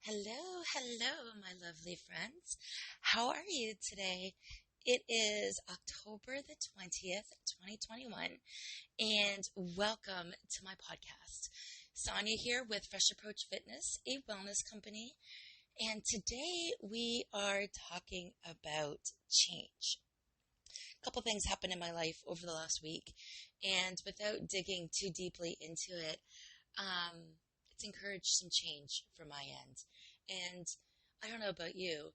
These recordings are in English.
Hello, my lovely friends. How are you today? It is October the 20th, 2021, and welcome to my podcast. Sonia here with Fresh Approach Fitness, a wellness company, and today we are talking about change. A couple things happened in my life over the last week, and without digging too deeply into it, um, it's encouraged some change from my end. And I don't know about you,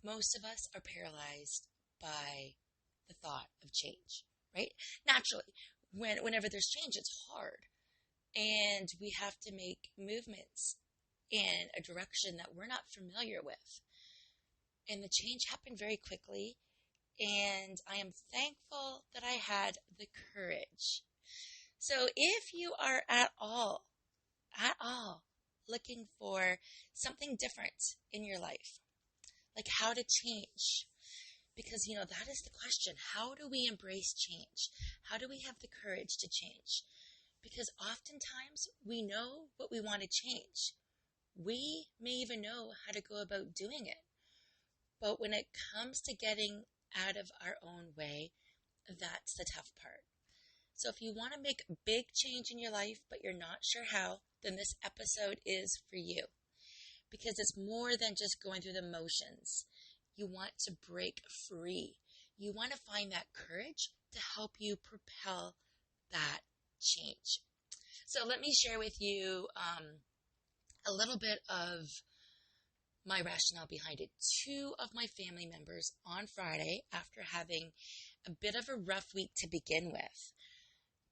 most of us are paralyzed by the thought of change, right? Naturally, whenever there's change, it's hard. And we have to make movements in a direction that we're not familiar with. And the change happened very quickly. And I am thankful that I had the courage. So if you are at all looking for something different in your life, like how to change, because that is the question. How do we embrace change? How do we have the courage to change? Because oftentimes we know what we want to change. We may even know how to go about doing it. But when it comes to getting out of our own way, that's the tough part. So if you want to make a big change in your life, but you're not sure how, then this episode is for you. Because it's more than just going through the motions. You want to break free. You want to find that courage to help you propel that change. So let me share with you a little bit of my rationale behind it. Two of my family members on Friday, after having a bit of a rough week to begin with,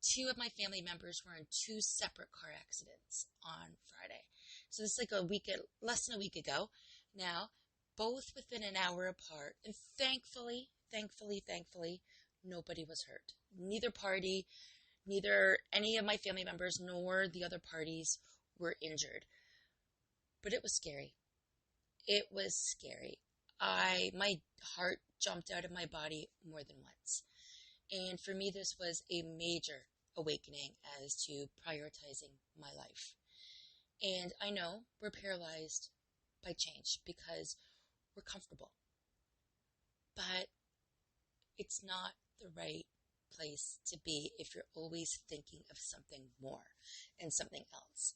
two of my family members were in two separate car accidents on Friday. So this is like less than a week ago now, both within an hour apart. And thankfully, nobody was hurt. Neither party, neither any of my family members nor the other parties were injured. But it was scary. It was scary. My heart jumped out of my body more than once. And for me, this was a major awakening as to prioritizing my life. And I know we're paralyzed by change because we're comfortable. But it's not the right place to be if you're always thinking of something more and something else.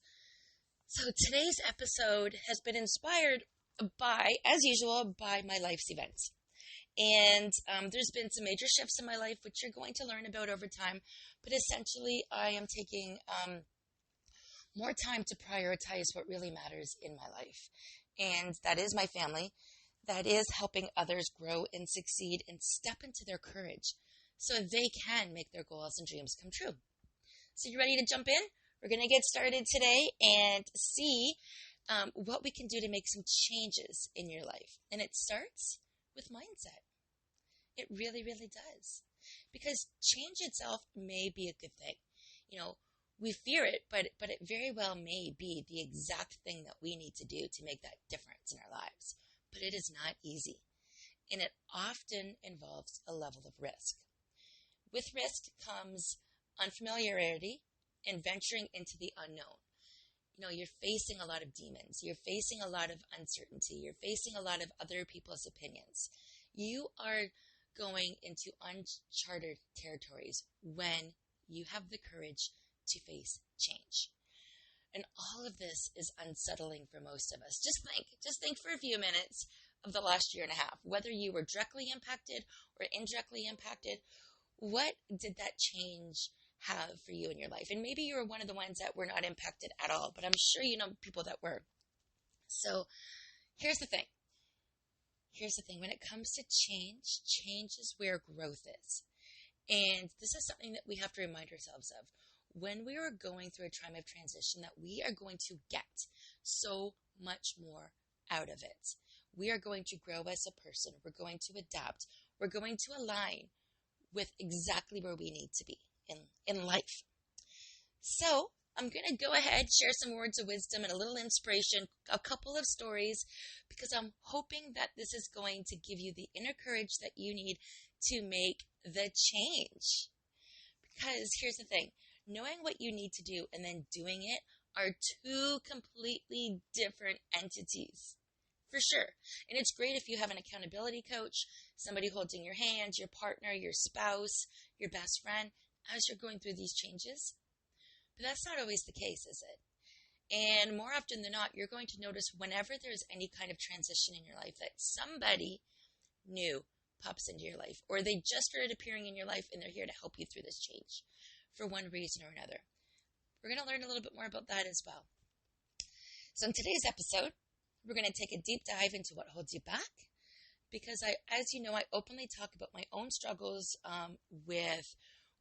So today's episode has been inspired as usual, by my life's events. And there's been some major shifts in my life, which you're going to learn about over time. But essentially, I am taking more time to prioritize what really matters in my life. And that is my family. That is helping others grow and succeed and step into their courage so they can make their goals and dreams come true. So you ready to jump in? We're going to get started today and see what we can do to make some changes in your life. And it starts with mindset. It really, really does. Because change itself may be a good thing. We fear it, but it very well may be the exact thing that we need to do to make that difference in our lives. But it is not easy. And it often involves a level of risk. With risk comes unfamiliarity and venturing into the unknown. You're facing a lot of demons. You're facing a lot of uncertainty. You're facing a lot of other people's opinions. You are going into uncharted territories when you have the courage to face change. And all of this is unsettling for most of us. Just think for a few minutes of the last year and a half, whether you were directly impacted or indirectly impacted. What did that change have for you in your life? And maybe you were one of the ones that were not impacted at all, but I'm sure you know people that were. So here's the thing. When it comes to change is where growth is. And this is something that we have to remind ourselves of. When we are going through a time of transition, that we are going to get so much more out of it. We are going to grow as a person. We're going to adapt. We're going to align with exactly where we need to be in life. So I'm going to go ahead, share some words of wisdom and a little inspiration, a couple of stories, because I'm hoping that this is going to give you the inner courage that you need to make the change. Because here's the thing, knowing what you need to do and then doing it are two completely different entities. For sure. And it's great if you have an accountability coach, somebody holding your hand, your partner, your spouse, your best friend, as you're going through these changes. But that's not always the case, is it? And more often than not, you're going to notice whenever there's any kind of transition in your life that somebody new pops into your life, or they just started appearing in your life and they're here to help you through this change for one reason or another. We're going to learn a little bit more about that as well. So in today's episode, we're going to take a deep dive into what holds you back, because as you know, I openly talk about my own struggles with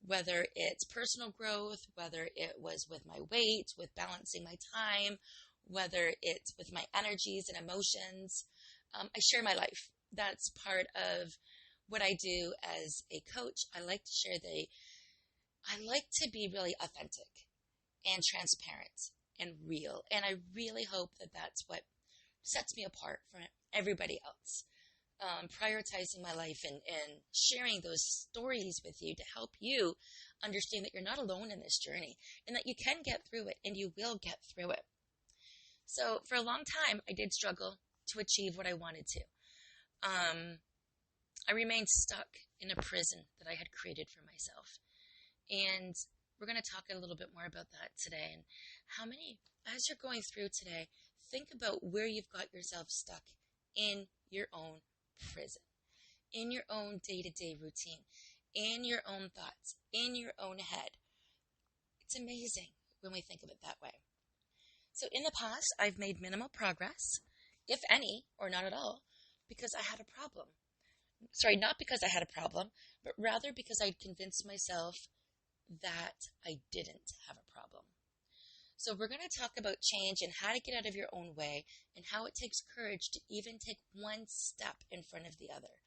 whether it's personal growth, whether it was with my weight, with balancing my time, whether it's with my energies and emotions. I share my life. That's part of what I do as a coach. I like to be really authentic and transparent and real. And I really hope that that's what sets me apart from everybody else. Prioritizing my life and sharing those stories with you to help you understand that you're not alone in this journey and that you can get through it and you will get through it. So for a long time, I did struggle to achieve what I wanted to. I remained stuck in a prison that I had created for myself. And we're going to talk a little bit more about that today. And as you're going through today, think about where you've got yourself stuck in your own prison, in your own day-to-day routine, in your own thoughts, in your own head. It's amazing when we think of it that way. So in the past, I've made minimal progress, if any, or not at all, because I had a problem. Sorry, not because I had a problem, but rather because I'd convinced myself that I didn't have a problem. So we're going to talk about change and how to get out of your own way and how it takes courage to even take one step in front of the other,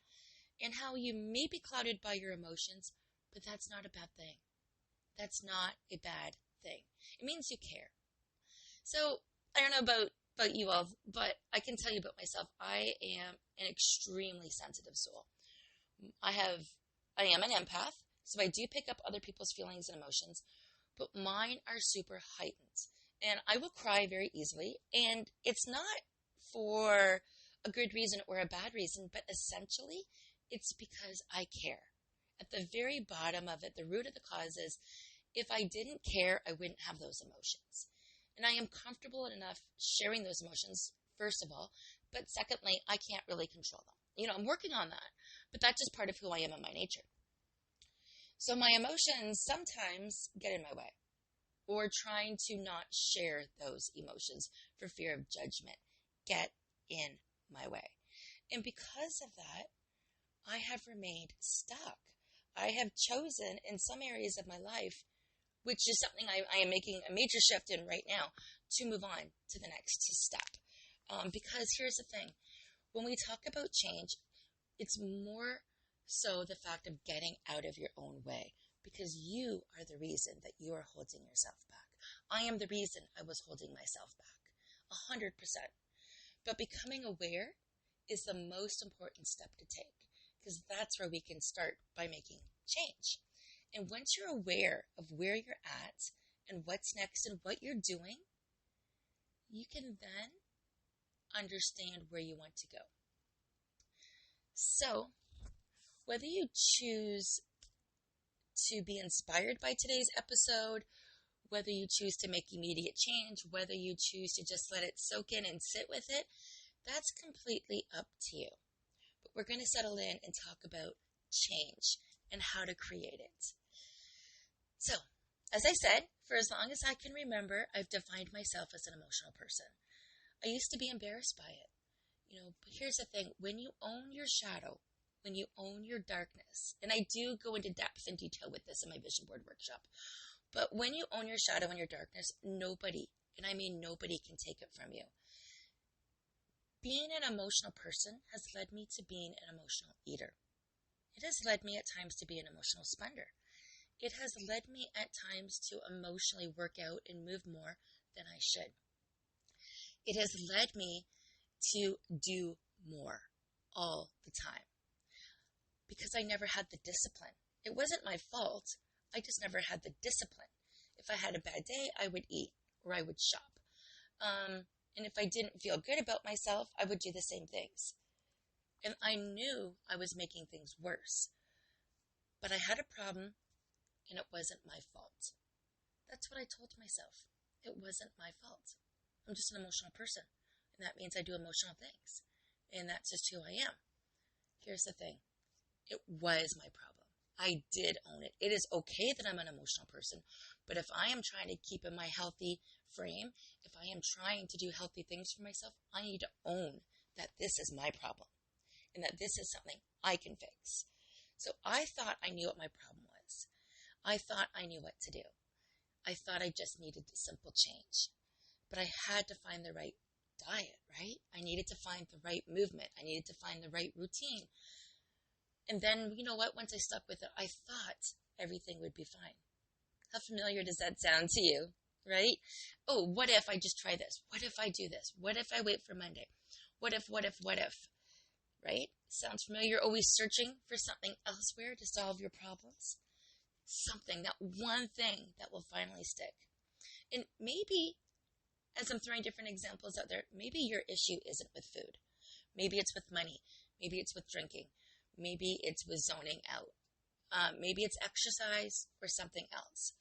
and how you may be clouded by your emotions, but that's not a bad thing. That's not a bad thing. It means you care. So I don't know about you all, but I can tell you about myself. I am an extremely sensitive soul. I am an empath, so I do pick up other people's feelings and emotions, but mine are super heightened. And I will cry very easily, and it's not for a good reason or a bad reason, but essentially it's because I care. At the very bottom of it, the root of the cause is, if I didn't care, I wouldn't have those emotions. And I am comfortable enough sharing those emotions, first of all, but secondly, I can't really control them. I'm working on that, but that's just part of who I am in my nature. So my emotions sometimes get in my way, or trying to not share those emotions for fear of judgment get in my way. And because of that, I have remained stuck. I have chosen in some areas of my life, which is something I am making a major shift in right now, to move on to the next step. Because here's the thing. When we talk about change, it's more so the fact of getting out of your own way, because you are the reason that you are holding yourself back. I am the reason I was holding myself back, 100%. But becoming aware is the most important step to take, because that's where we can start by making change. And once you're aware of where you're at and what's next and what you're doing, you can then understand where you want to go. So, whether you choose to be inspired by today's episode, whether you choose to make immediate change, whether you choose to just let it soak in and sit with it, that's completely up to you. But we're going to settle in and talk about change and how to create it. So, as I said, for as long as I can remember, I've defined myself as an emotional person. I used to be embarrassed by it. But here's the thing. When you own your shadow, when you own your darkness, and I do go into depth and detail with this in my vision board workshop, but when you own your shadow and your darkness, nobody, and I mean nobody, can take it from you. Being an emotional person has led me to being an emotional eater. It has led me at times to be an emotional spender. It has led me at times to emotionally work out and move more than I should. It has led me to do more all the time because I never had the discipline. It wasn't my fault. I just never had the discipline. If I had a bad day, I would eat. or I would shop. And if I didn't feel good about myself, I would do the same things. And I knew I was making things worse. But I had a problem, and it wasn't my fault. That's what I told myself. It wasn't my fault. I'm just an emotional person, and that means I do emotional things. And that's just who I am. Here's the thing. It was my problem. I did own it. It is okay that I'm an emotional person, but if I am trying to keep in my healthy frame, if I am trying to do healthy things for myself, I need to own that this is my problem and that this is something I can fix. So I thought I knew what my problem was. I thought I knew what to do. I thought I just needed a simple change, but I had to find the right diet, right? I needed to find the right movement. I needed to find the right routine. And then, you know what? Once I stuck with it, I thought everything would be fine. How familiar does that sound to you, right? Oh, what if I just try this? What if I do this? What if I wait for Monday? What if, right? Sounds familiar? You're always searching for something elsewhere to solve your problems. Something, that one thing that will finally stick. And maybe, as I'm throwing different examples out there, maybe your issue isn't with food. Maybe it's with money. Maybe it's with drinking. Maybe it's with zoning out. Maybe it's exercise or something else.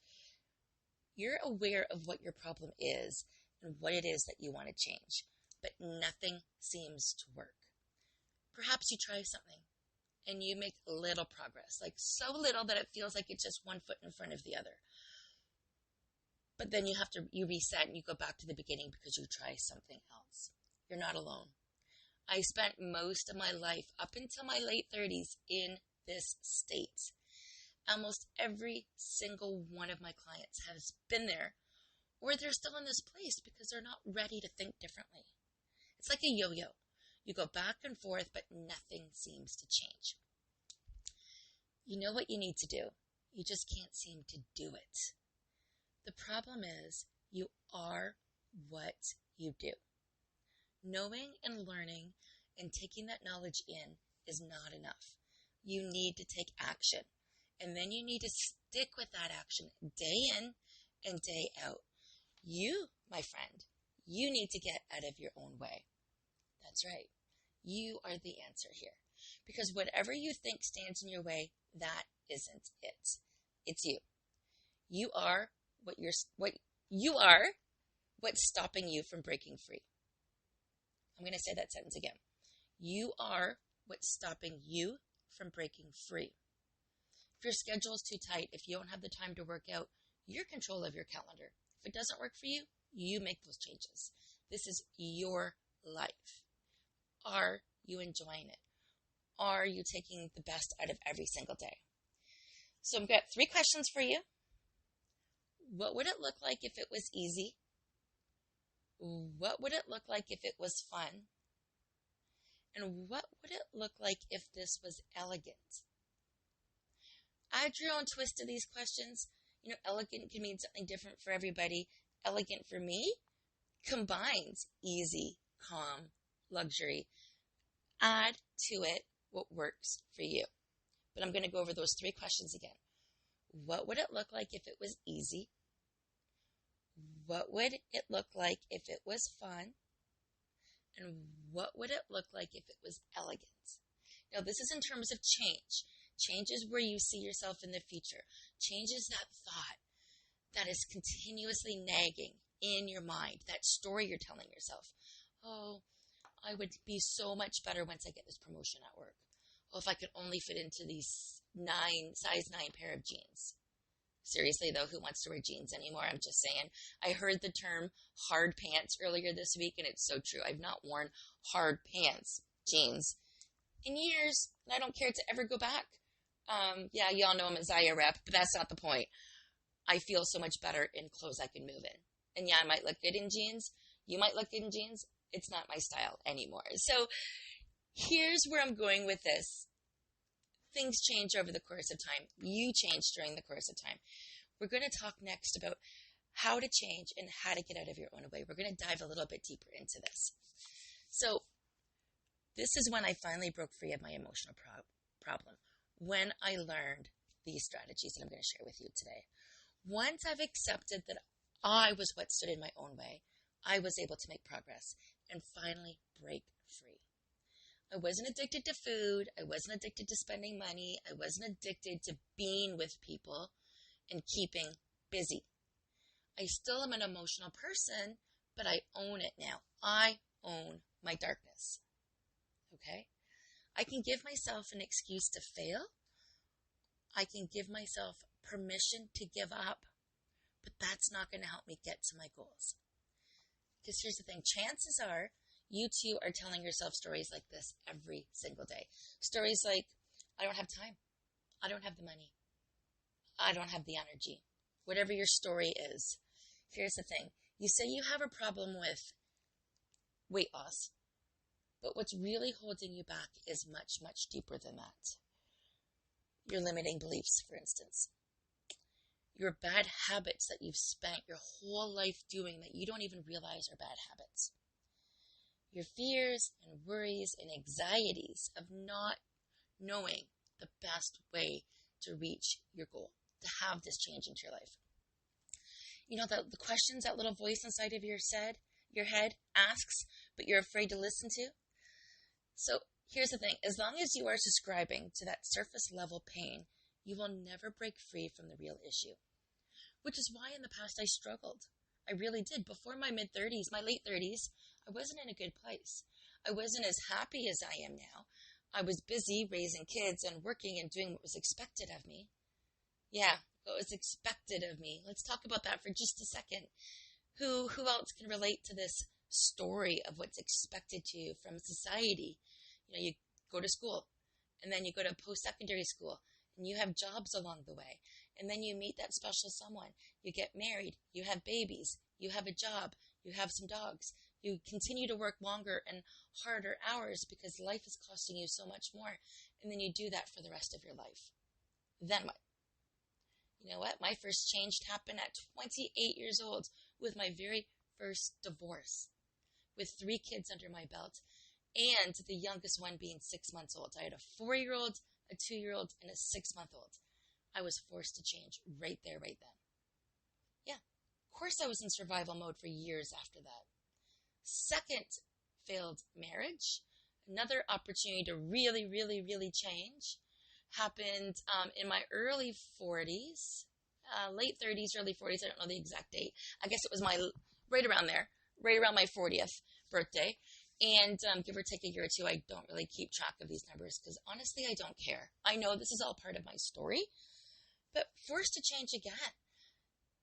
You're aware of what your problem is and what it is that you want to change, but nothing seems to work. Perhaps you try something and you make little progress, like so little that it feels like it's just one foot in front of the other. But then you reset and you go back to the beginning because you try something else. You're not alone. I spent most of my life, up until my late 30s, in this state. Almost every single one of my clients has been there, or they're still in this place because they're not ready to think differently. It's like a yo-yo. You go back and forth, but nothing seems to change. You know what you need to do. You just can't seem to do it. The problem is you are what you do. Knowing and learning and taking that knowledge in is not enough. You need to take action. And then you need to stick with that action day in and day out. You, my friend, you need to get out of your own way. That's right. You are the answer here. Because whatever you think stands in your way, that isn't it. It's you. You are what's stopping you from breaking free. I'm going to say that sentence again. You are what's stopping you from breaking free. If your schedule is too tight, if you don't have the time to work out, you're in control of your calendar. If it doesn't work for you, you make those changes. This is your life. Are you enjoying it? Are you taking the best out of every single day? So I've got 3 questions for you. What would it look like if it was easy? What would it look like if it was fun? And what would it look like if this was elegant? Add your own twist to these questions. You know, elegant can mean something different for everybody. Elegant for me combines easy, calm, luxury. Add to it what works for you. But I'm going to go over those 3 questions again. What would it look like if it was easy? What would it look like if it was fun? And what would it look like if it was elegant? Now, this is in terms of change. Change is where you see yourself in the future. Change is that thought that is continuously nagging in your mind, that story you're telling yourself. Oh, I would be so much better once I get this promotion at work. Oh, if I could only fit into these size 9 pair of jeans. Seriously, though, who wants to wear jeans anymore? I'm just saying. I heard the term hard pants earlier this week, and it's so true. I've not worn hard pants, jeans, in years, and I don't care to ever go back. Yeah, y'all know I'm a Zaya rep, but that's not the point. I feel so much better in clothes I can move in. And yeah, I might look good in jeans. You might look good in jeans. It's not my style anymore. So here's where I'm going with this. Things change over the course of time. You change during the course of time. We're going to talk next about how to change and how to get out of your own way. We're going to dive a little bit deeper into this. So this is when I finally broke free of my emotional problem. When I learned these strategies that I'm going to share with you today. Once I've accepted that I was what stood in my own way. I was able to make progress and finally break free. I wasn't addicted to food. I wasn't addicted to spending money. I wasn't addicted to being with people and keeping busy. I still am an emotional person, but I own it now. I own my darkness. Okay? I can give myself an excuse to fail. I can give myself permission to give up, but that's not going to help me get to my goals. Because here's the thing, chances are you too are telling yourself stories like this every single day. Stories like, I don't have time. I don't have the money. I don't have the energy. Whatever your story is. Here's the thing. You say you have a problem with weight loss, but what's really holding you back is much, much deeper than that. Your limiting beliefs, for instance. Your bad habits that you've spent your whole life doing that you don't even realize are bad habits. Your fears and worries and anxieties of not knowing the best way to reach your goal, to have this change into your life. You know, the questions that little voice inside of your head asks, but you're afraid to listen to. So here's the thing. As long as you are subscribing to that surface level pain, you will never break free from the real issue. Which is why in the past I struggled. I really did. Before my mid-30s, my late 30s, I wasn't in a good place. I wasn't as happy as I am now. I was busy raising kids and working and doing what was expected of me. Yeah, what was expected of me. Let's talk about that for just a second. Who else can relate to this story of what's expected to you from society? You know, you go to school, and then you go to post-secondary school, and you have jobs along the way, and then you meet that special someone. You get married, you have babies, you have a job, you have some dogs. You continue to work longer and harder hours because life is costing you so much more, and then you do that for the rest of your life. Then what? You know what? My first change happened at 28 years old with my very first divorce, with 3 kids under my belt, and the youngest one being 6 months old. I had a 4-year-old, a 2-year-old, and a 6-month-old. I was forced to change right there, right then. Yeah, of course I was in survival mode for years after that. Second failed marriage, another opportunity to really, really, really change, happened in my early 40s, late 30s, early 40s. I don't know the exact date. I guess it was right around there, right around my 40th birthday. And give or take a year or two, I don't really keep track of these numbers because honestly, I don't care. I know this is all part of my story, but forced to change again.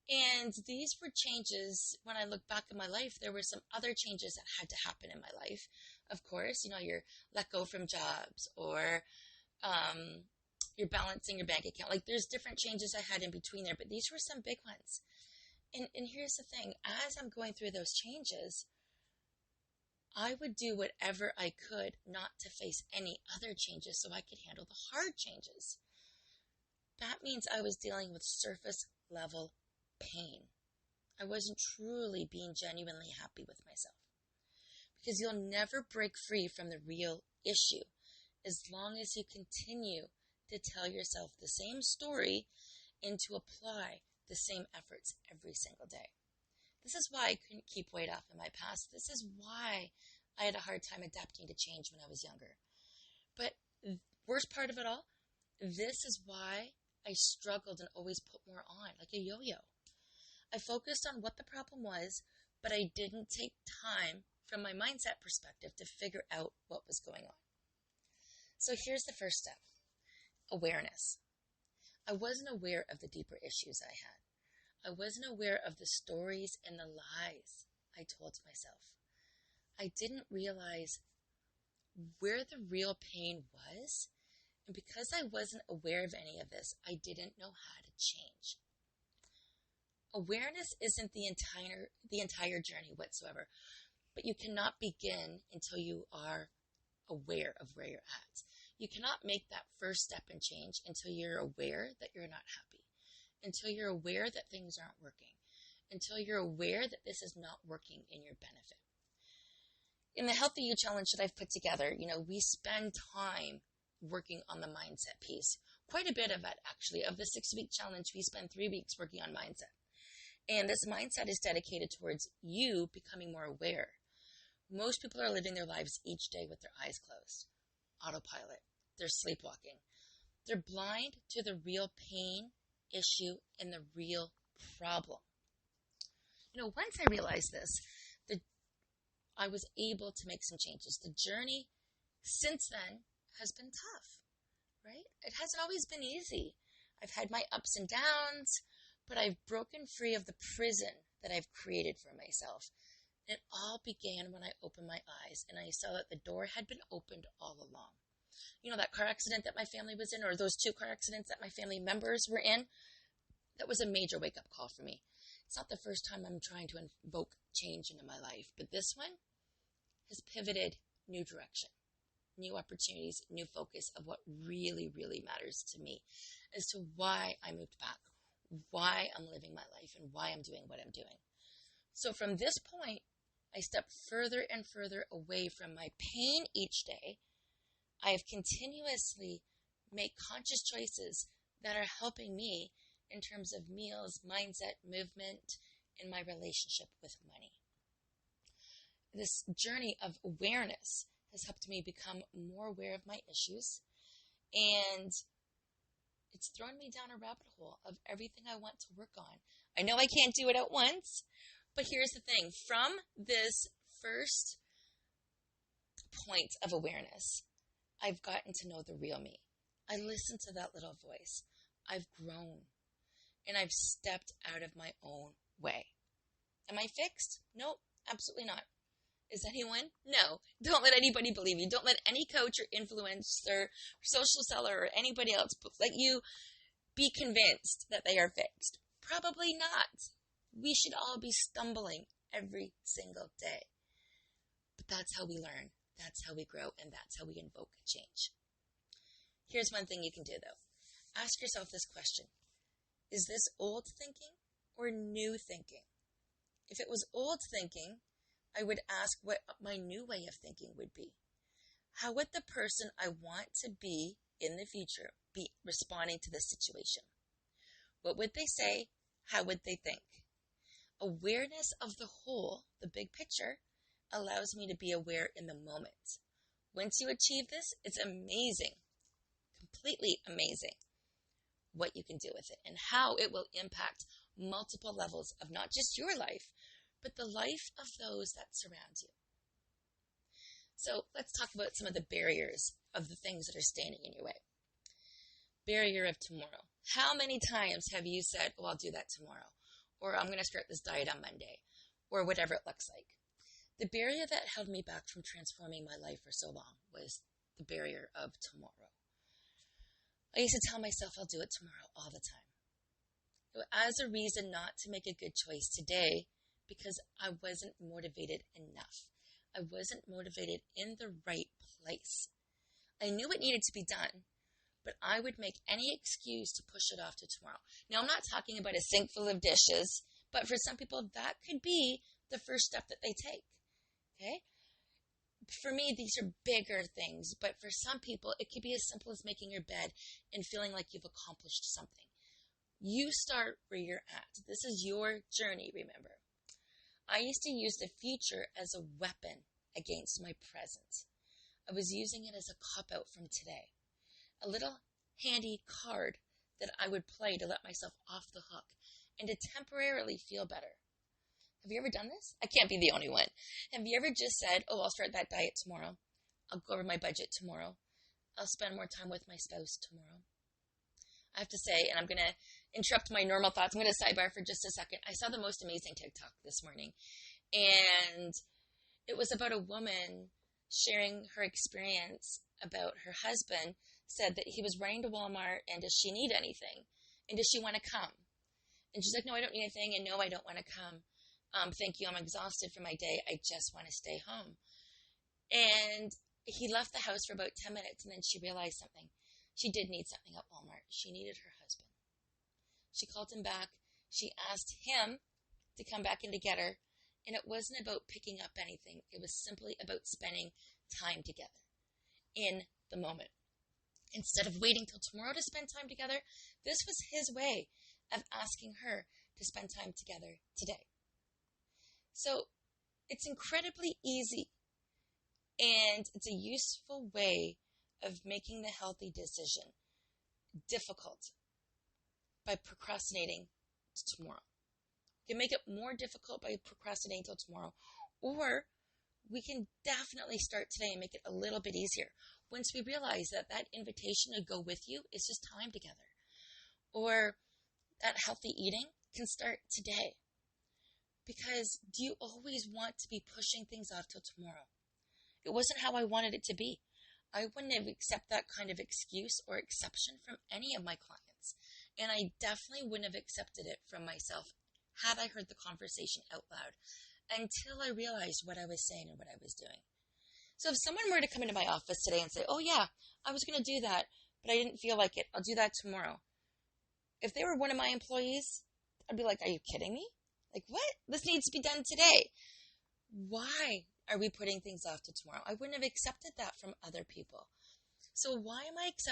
And these were changes, when I look back in my life, there were some other changes that had to happen in my life. Of course, you know, you're let go from jobs or you're balancing your bank account. Like there's different changes I had in between there, but these were some big ones. And here's the thing, as I'm going through those changes, I would do whatever I could not to face any other changes so I could handle the hard changes. That means I was dealing with surface level pain. I wasn't truly being genuinely happy with myself. Because you'll never break free from the real issue as long as you continue to tell yourself the same story and to apply the same efforts every single day. This is why I couldn't keep weight off in my past. This is why I had a hard time adapting to change when I was younger. But worst part of it all, this is why I struggled and always put more on, like a yo-yo. I focused on what the problem was, but I didn't take time from my mindset perspective to figure out what was going on. So here's the first step, awareness. I wasn't aware of the deeper issues I had. I wasn't aware of the stories and the lies I told myself. I didn't realize where the real pain was, and because I wasn't aware of any of this, I didn't know how to change. Awareness isn't the entire journey whatsoever, but you cannot begin until you are aware of where you're at. You cannot make that first step and change until you're aware that you're not happy, until you're aware that things aren't working, until you're aware that this is not working in your benefit. In the Healthy You Challenge that I've put together, we spend time working on the mindset piece. Quite a bit of it, actually. Of the 6-week challenge, we spend 3 weeks working on mindset. And this mindset is dedicated towards you becoming more aware. Most people are living their lives each day with their eyes closed, autopilot. They're sleepwalking. They're blind to the real pain, issue, and the real problem. Once I realized this, I was able to make some changes. The journey since then has been tough, right? It hasn't always been easy. I've had my ups and downs, but I've broken free of the prison that I've created for myself. It all began when I opened my eyes and I saw that the door had been opened all along. That car accident that my family was in, or those 2 car accidents that my family members were in, that was a major wake-up call for me. It's not the first time I'm trying to invoke change into my life, but this one has pivoted new direction, new opportunities, new focus of what really, really matters to me as to why I moved back, why I'm living my life, and why I'm doing what I'm doing. So from this point, I step further and further away from my pain each day. I have continuously made conscious choices that are helping me in terms of meals, mindset, movement, and my relationship with money. This journey of awareness has helped me become more aware of my issues, and it's thrown me down a rabbit hole of everything I want to work on. I know I can't do it at once, but here's the thing. From this first point of awareness, I've gotten to know the real me. I listened to that little voice. I've grown, and I've stepped out of my own way. Am I fixed? Nope, absolutely not. Is anyone? No. Don't let anybody believe you. Don't let any coach or influencer or social seller or anybody else let you be convinced that they are fixed. Probably not. We should all be stumbling every single day. But that's how we learn. That's how we grow. And that's how we invoke change. Here's one thing you can do, though. Ask yourself this question. Is this old thinking or new thinking? If it was old thinking, I would ask what my new way of thinking would be. How would the person I want to be in the future be responding to this situation? What would they say? How would they think? Awareness of the whole, the big picture, allows me to be aware in the moment. Once you achieve this, it's amazing, completely amazing, what you can do with it and how it will impact multiple levels of not just your life, but the life of those that surround you. So let's talk about some of the barriers of the things that are standing in your way. Barrier of tomorrow. How many times have you said, oh, I'll do that tomorrow, or I'm going to start this diet on Monday, or whatever it looks like? The barrier that held me back from transforming my life for so long was the barrier of tomorrow. I used to tell myself I'll do it tomorrow all the time. As a reason not to make a good choice today, because I wasn't motivated enough. I wasn't motivated in the right place. I knew it needed to be done, but I would make any excuse to push it off to tomorrow. Now, I'm not talking about a sink full of dishes, but for some people, that could be the first step that they take. Okay? For me, these are bigger things, but for some people, it could be as simple as making your bed and feeling like you've accomplished something. You start where you're at. This is your journey, remember. I used to use the future as a weapon against my present. I was using it as a cop-out from today. A little handy card that I would play to let myself off the hook and to temporarily feel better. Have you ever done this? I can't be the only one. Have you ever just said, oh, I'll start that diet tomorrow. I'll go over my budget tomorrow. I'll spend more time with my spouse tomorrow. I have to say, and I'm going to interrupt my normal thoughts. I'm going to sidebar for just a second. I saw the most amazing TikTok this morning. And it was about a woman sharing her experience about her husband said that he was running to Walmart and does she need anything? And does she want to come? And she's like, no, I don't need anything. And no, I don't want to come. Thank you. I'm exhausted from my day. I just want to stay home. And he left the house for about 10 minutes and then she realized something. She did need something at Walmart. She needed her husband. She called him back. She asked him to come back in to get her. And it wasn't about picking up anything. It was simply about spending time together in the moment. Instead of waiting till tomorrow to spend time together, this was his way of asking her to spend time together today. So it's incredibly easy, and it's a useful way of making the healthy decision difficult by procrastinating to tomorrow. You can make it more difficult by procrastinating till tomorrow, or we can definitely start today and make it a little bit easier once we realize that that invitation to go with you is just time together, or that healthy eating can start today. Because do you always want to be pushing things off till tomorrow? It wasn't how I wanted it to be. I wouldn't have accepted that kind of excuse or exception from any of my clients. And I definitely wouldn't have accepted it from myself had I heard the conversation out loud, until I realized what I was saying and what I was doing. So if someone were to come into my office today and say, oh yeah, I was going to do that, but I didn't feel like it, I'll do that tomorrow. If they were one of my employees, I'd be like, are you kidding me? Like, what? This needs to be done today. Why are we putting things off to tomorrow? I wouldn't have accepted that from other people. So why was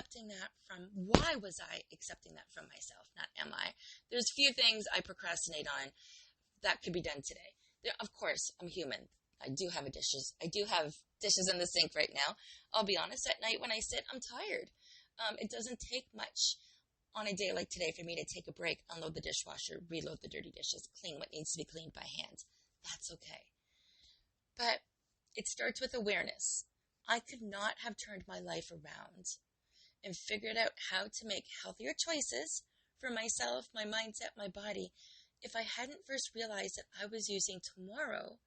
I accepting that from myself? Not am I. There's few things I procrastinate on that could be done today. Of course, I'm human. I do have dishes in the sink right now. I'll be honest, at night when I sit, I'm tired. It doesn't take much on a day like today for me to take a break, unload the dishwasher, reload the dirty dishes, clean what needs to be cleaned by hand. That's okay. But it starts with awareness. I could not have turned my life around and figured out how to make healthier choices for myself, my mindset, my body, if I hadn't first realized that I was using tomorrow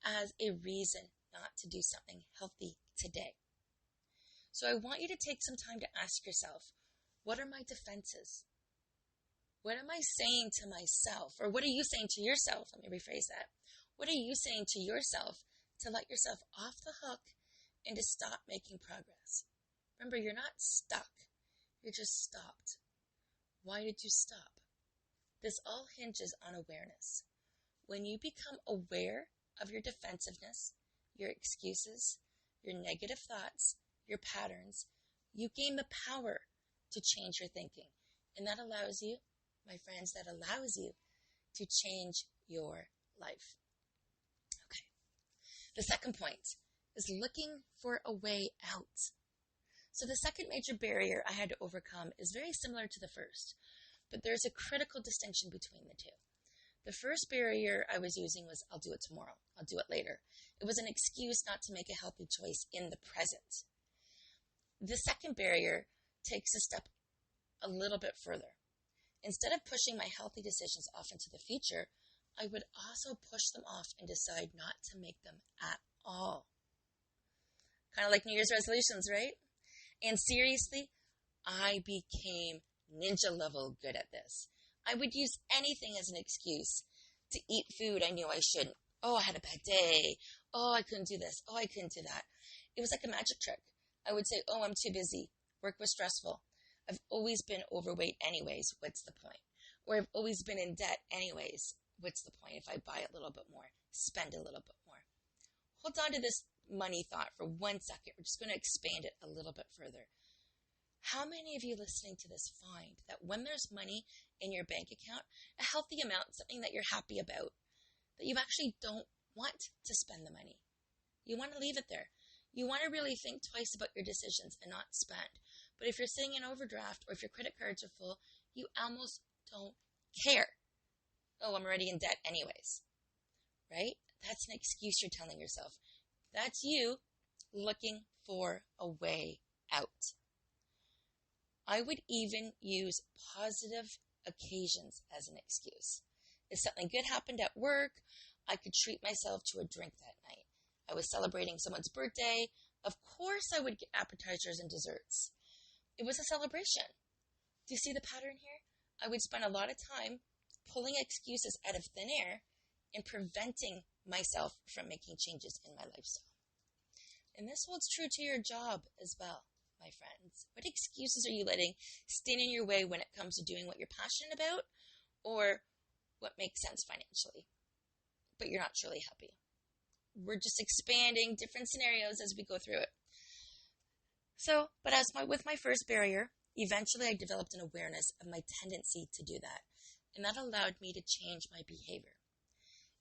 as a reason not to do something healthy today. So I want you to take some time to ask yourself, what are my defenses? What am I saying to myself? Or what are you saying to yourself? Let me rephrase that. What are you saying to yourself to let yourself off the hook and to stop making progress? Remember, you're not stuck. You're just stopped. Why did you stop? This all hinges on awareness. When you become aware of your defensiveness, your excuses, your negative thoughts, your patterns, you gain the power to change your thinking. And that allows you, my friends, to change your life. Okay. The second point is looking for a way out. So the second major barrier I had to overcome is very similar to the first, but there's a critical distinction between the two. The first barrier I was using was, I'll do it tomorrow. I'll do it later. It was an excuse not to make a healthy choice in the present. The second barrier takes a step a little bit further. Instead of pushing my healthy decisions off into the future, I would also push them off and decide not to make them at all. Kind of like New Year's resolutions, right? And seriously, I became ninja level good at this. I would use anything as an excuse to eat food I knew I shouldn't. Oh, I had a bad day. Oh, I couldn't do this. Oh, I couldn't do that. It was like a magic trick. I would say, oh, I'm too busy. Work was stressful. I've always been overweight anyways. What's the point? Or I've always been in debt anyways. What's the point if I buy a little bit more, spend a little bit more? Hold on to this money thought for 1 second. We're just going to expand it a little bit further. How many of you listening to this find that when there's money in your bank account, a healthy amount, something that you're happy about, that you actually don't want to spend the money? You want to leave it there. You want to really think twice about your decisions and not spend. But if you're sitting in overdraft or if your credit cards are full, you almost don't care. Oh, I'm already in debt anyways. Right? That's an excuse you're telling yourself. That's you looking for a way out. I would even use positive occasions as an excuse. If something good happened at work, I could treat myself to a drink that night. I was celebrating someone's birthday. Of course I would get appetizers and desserts. It was a celebration. Do you see the pattern here? I would spend a lot of time pulling excuses out of thin air and preventing myself from making changes in my lifestyle. And this holds true to your job as well, my friends. What excuses are you letting stand in your way when it comes to doing what you're passionate about or what makes sense financially, but you're not truly happy? We're just expanding different scenarios as we go through it. So, with my first barrier, eventually I developed an awareness of my tendency to do that. and that allowed me to change my behavior.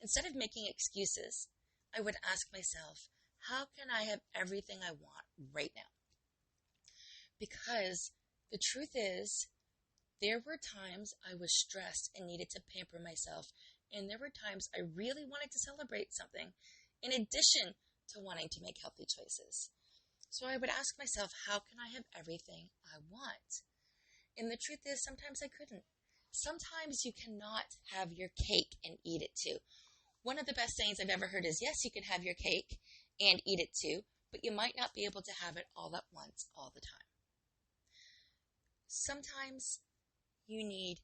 Instead of making excuses, I would ask myself, how can I have everything I want right now? Because the truth is, there were times I was stressed and needed to pamper myself, and there were times I really wanted to celebrate something, in addition to wanting to make healthy choices. So I would ask myself, how can I have everything I want? And the truth is, sometimes I couldn't. Sometimes you cannot have your cake and eat it too. One of the best sayings I've ever heard is, yes, you can have your cake and eat it too, but you might not be able to have it all at once, all the time. Sometimes you need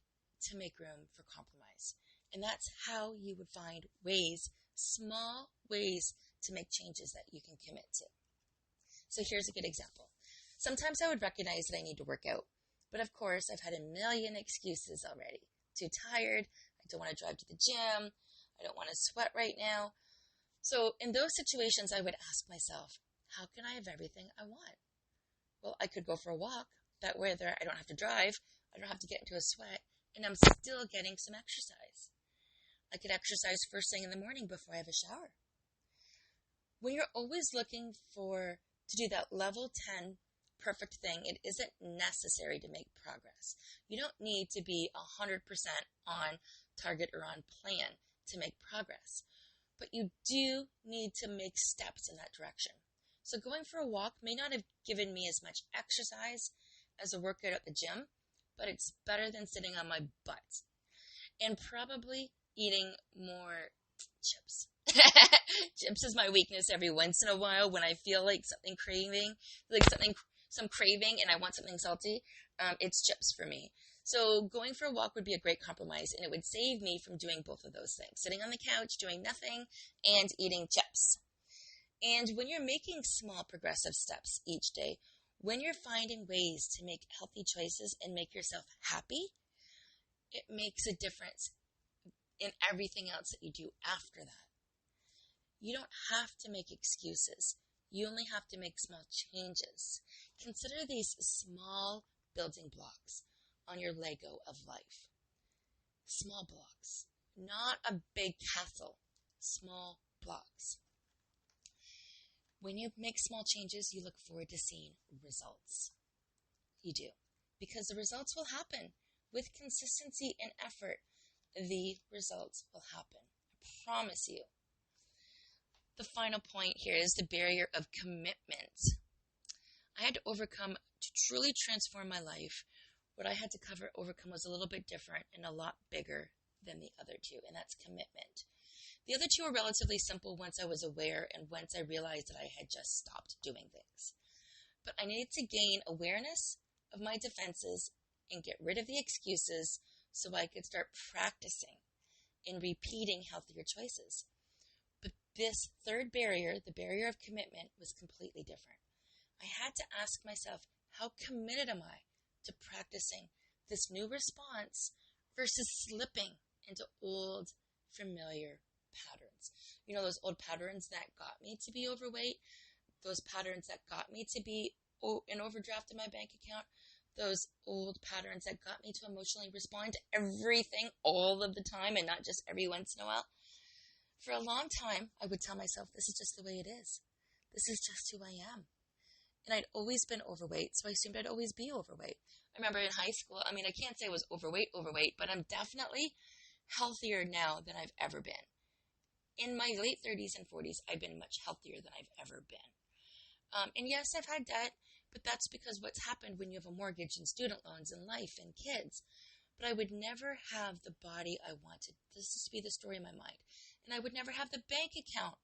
to make room for compromise. And that's how you would find ways, small ways, to make changes that you can commit to. So here's a good example. Sometimes I would recognize that I need to work out. But of course, I've had a million excuses already. Too tired, I don't want to drive to the gym, I don't want to sweat right now. So in those situations, I would ask myself, how can I have everything I want? Well, I could go for a walk. That way I don't have to drive, I don't have to get into a sweat, and I'm still getting some exercise. I could exercise first thing in the morning before I have a shower. When you're always looking to do that level 10 perfect thing, it isn't necessary to make progress. You don't need to be 100% on target or on plan to make progress. But you do need to make steps in that direction. So going for a walk may not have given me as much exercise as a workout at the gym, but it's better than sitting on my butt. And probably eating more chips. Chips is my weakness every once in a while when I feel like some craving and I want something salty. It's chips for me. So going for a walk would be a great compromise, and it would save me from doing both of those things. Sitting on the couch, doing nothing, and eating chips. And when you're making small progressive steps each day, when you're finding ways to make healthy choices and make yourself happy, it makes a difference in everything else that you do after that. You don't have to make excuses. You only have to make small changes. Consider these small building blocks on your Lego of life. Small blocks, not a big castle, small blocks. When you make small changes, you look forward to seeing results. You do. Because the results will happen. With consistency and effort, the results will happen. I promise you. The final point here is the barrier of commitment. I had to overcome to truly transform my life. What I had to overcome was a little bit different and a lot bigger than the other two, and that's commitment. The other two were relatively simple once I was aware and once I realized that I had just stopped doing things. But I needed to gain awareness of my defenses and get rid of the excuses so I could start practicing and repeating healthier choices. But this third barrier, the barrier of commitment, was completely different. I had to ask myself, how committed am I to practicing this new response versus slipping into old, familiar patterns? You know, those old patterns that got me to be overweight, those patterns that got me to be an overdraft in my bank account, those old patterns that got me to emotionally respond to everything all of the time and not just every once in a while. For a long time, I would tell myself, this is just the way it is. This is just who I am. And I'd always been overweight, so I assumed I'd always be overweight. I remember in high school, I can't say I was overweight, but I'm definitely healthier now than I've ever been. In my late 30s and 40s, I've been much healthier than I've ever been. And yes, I've had debt, but that's because what's happened when you have a mortgage and student loans and life and kids. But I would never have the body I wanted. This used to be the story in my mind. And I would never have the bank account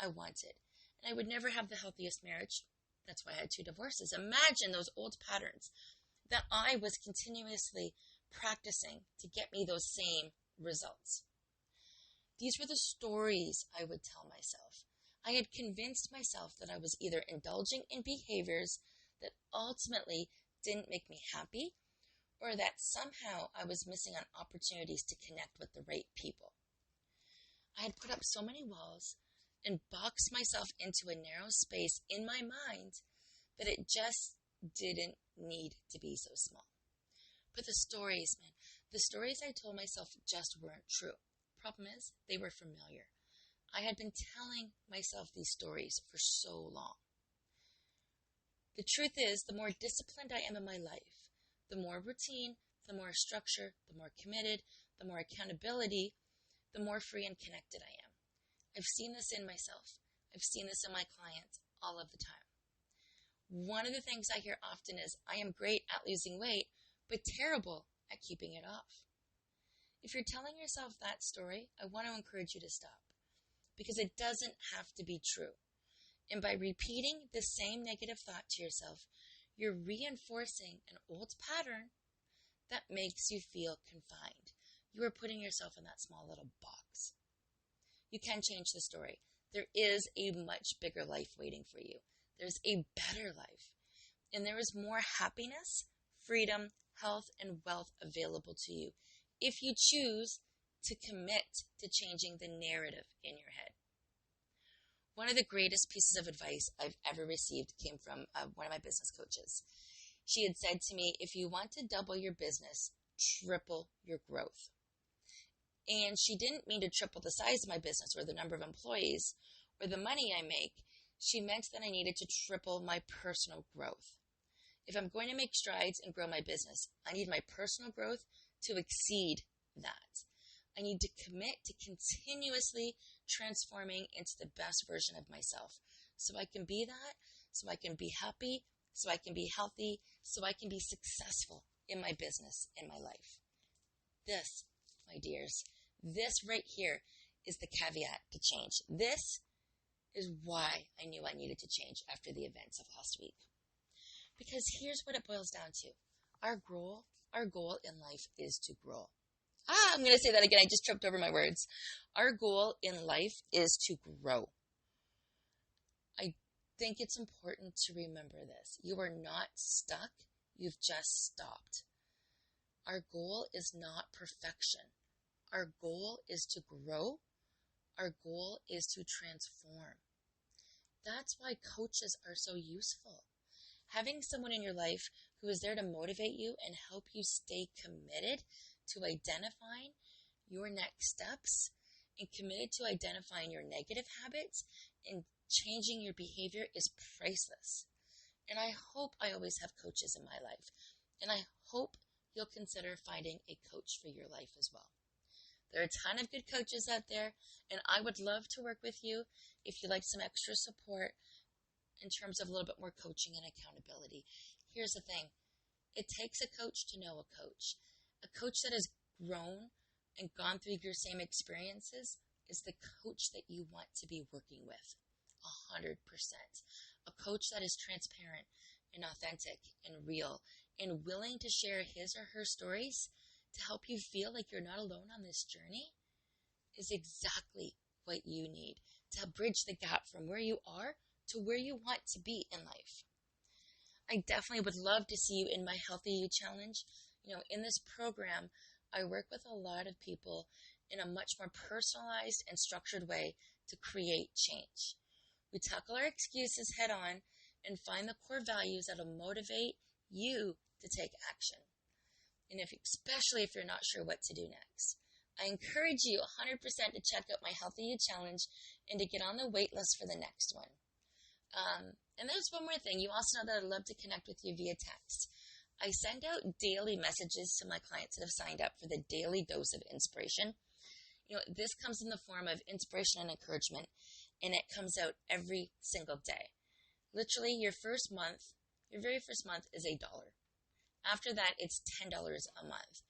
I wanted. And I would never have the healthiest marriage. That's why I had 2 divorces. Imagine those old patterns that I was continuously practicing to get me those same results. These were the stories I would tell myself. I had convinced myself that I was either indulging in behaviors that ultimately didn't make me happy, or that somehow I was missing on opportunities to connect with the right people. I had put up so many walls and boxed myself into a narrow space in my mind that it just didn't need to be so small. But the stories, man, The stories I told myself just weren't true. Problem is, they were familiar. I had been telling myself these stories for so long. The truth is, the more disciplined I am in my life, the more routine, the more structure, the more committed, the more accountability, the more free and connected I am. I've seen this in myself. I've seen this in my clients all of the time. One of the things I hear often is, I am great at losing weight, but terrible at keeping it off. If you're telling yourself that story, I want to encourage you to stop, because it doesn't have to be true. And by repeating the same negative thought to yourself, you're reinforcing an old pattern that makes you feel confined. You are putting yourself in that small little box. You can change the story. There is a much bigger life waiting for you. There's a better life. And there is more happiness, freedom, health, and wealth available to you if you choose to commit to changing the narrative in your head. One of the greatest pieces of advice I've ever received came from one of my business coaches. She had said to me, if you want to double your business, triple your growth. And she didn't mean to triple the size of my business or the number of employees or the money I make. She meant that I needed to triple my personal growth. If I'm going to make strides and grow my business, I need my personal growth to exceed that. I need to commit to continuously transforming into the best version of myself so I can be that, so I can be happy, so I can be healthy, so I can be successful in my business, in my life. This, my dears, this right here is the caveat to change. This is why I knew I needed to change after the events of last week. Because here's what it boils down to. Our goal in life is to grow. I'm going to say that again. I just tripped over my words. Our goal in life is to grow. I think it's important to remember this. You are not stuck. You've just stopped. Our goal is not perfection. Our goal is to grow. Our goal is to transform. That's why coaches are so useful. Having someone in your life who is there to motivate you and help you stay committed to identifying your next steps and committed to identifying your negative habits and changing your behavior is priceless. And I hope I always have coaches in my life. And I hope you'll consider finding a coach for your life as well. There are a ton of good coaches out there, and I would love to work with you if you'd like some extra support in terms of a little bit more coaching and accountability. Here's the thing. It takes a coach to know a coach. A coach that has grown and gone through your same experiences is the coach that you want to be working with, 100%. A coach that is transparent and authentic and real and willing to share his or her stories to help you feel like you're not alone on this journey is exactly what you need to bridge the gap from where you are to where you want to be in life. I definitely would love to see you in my Healthy You Challenge. In this program, I work with a lot of people in a much more personalized and structured way to create change. We tackle our excuses head on and find the core values that will motivate you to take action. And especially if you're not sure what to do next. I encourage you 100% to check out my Healthy You Challenge and to get on the wait list for the next one. And there's one more thing. You also know that I'd love to connect with you via text. I send out daily messages to my clients that have signed up for the Daily Dose of Inspiration. This comes in the form of inspiration and encouragement, and it comes out every single day. Literally, your very first month is $1. After that, it's $10 a month.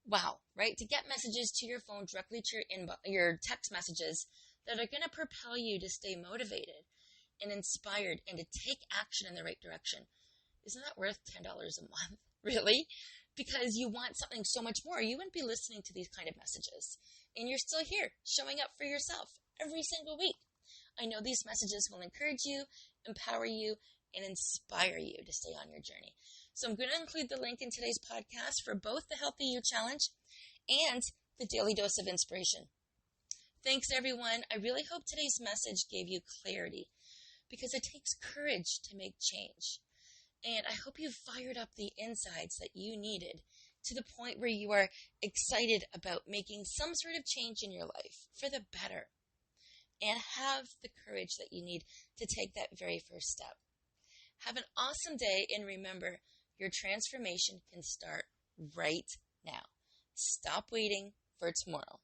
Wow, right? To get messages to your phone directly to your text messages that are going to propel you to stay motivated and inspired and to take action in the right direction. Isn't that worth $10 a month? Really? Because you want something so much more. You wouldn't be listening to these kind of messages. And you're still here, showing up for yourself every single week. I know these messages will encourage you, empower you, and inspire you to stay on your journey. So I'm going to include the link in today's podcast for both the Healthy You Challenge and the Daily Dose of Inspiration. Thanks, everyone. I really hope today's message gave you clarity because it takes courage to make change. And I hope you fired up the insides that you needed to the point where you are excited about making some sort of change in your life for the better. And have the courage that you need to take that very first step. Have an awesome day, and remember, your transformation can start right now. Stop waiting for tomorrow.